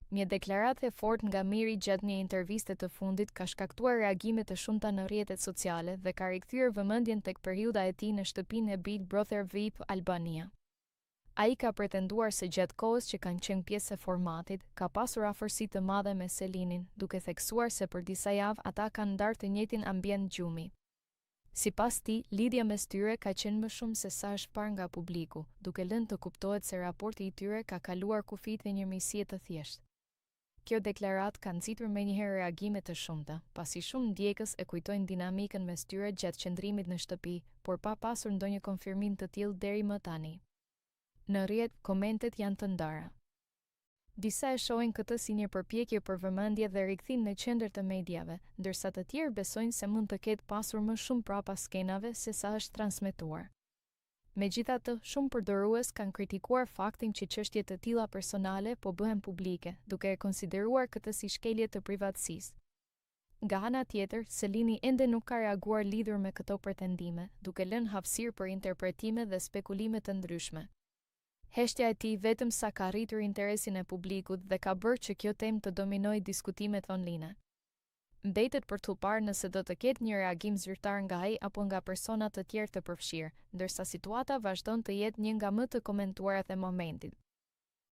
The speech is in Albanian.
Një deklaratë e fortë nga Miri gjatë një interviste të fundit ka shkaktuar reagime të shumta në rrjetet sociale dhe ka rikthyer vëmendjen tek periudha e tij në shtëpinë e Big Brother VIP Albania. Ai ka pretenduar se gjatë kohës që kanë qenë pjesë e formatit, ka pasur afërsi të madhe me Selinin, duke theksuar se për disa javë ata kanë ndarë të njëjtin ambient gjumi. Sipas tij, lidhja mes tyre ka qenë më shumë se sa është parë nga publiku, duke lënë të kuptohet se raporti i tyre ka kaluar kufijtë e një miqësie të thjeshtë. Kjo deklaratë ka nxitur menjëherë reagime të shumta, pasi shumë ndjekës e kujtojnë dinamikën mes tyre gjatë qëndrimit në shtëpi, por pa pasur ndonjë konfirmim të tillë deri më tani. Në rrjet, komentet janë të ndara. Disa e shohin këtë si një përpjekje për vëmendje dhe rikthim në qendër të mediave, ndërsa të tjerë besojnë se mund të ketë pasur më shumë prapa skenave se sa është transmetuar. Megjithatë, shumë përdorues kanë kritikuar faktin që çështje të tilla personale po bëhen publike, duke e konsideruar këtë si shkelje të privatësisë. Nga ana tjetër, Selini ende nuk ka reaguar lidhur me këto pretendime, duke lënë hapësirë për interpretime dhe spekulime të ndryshme. Heshtja e tij vetëm sa ka rritur interesin e publikut dhe ka bërë që kjo temë të dominojë diskutimet online. Mbetet për t'u parë nëse do të ketë një reagim zyrtar nga ai apo nga persona të tjerë të përfshirë, ndërsa situata vazhdon të jetë një nga më të komentuarat e momentit.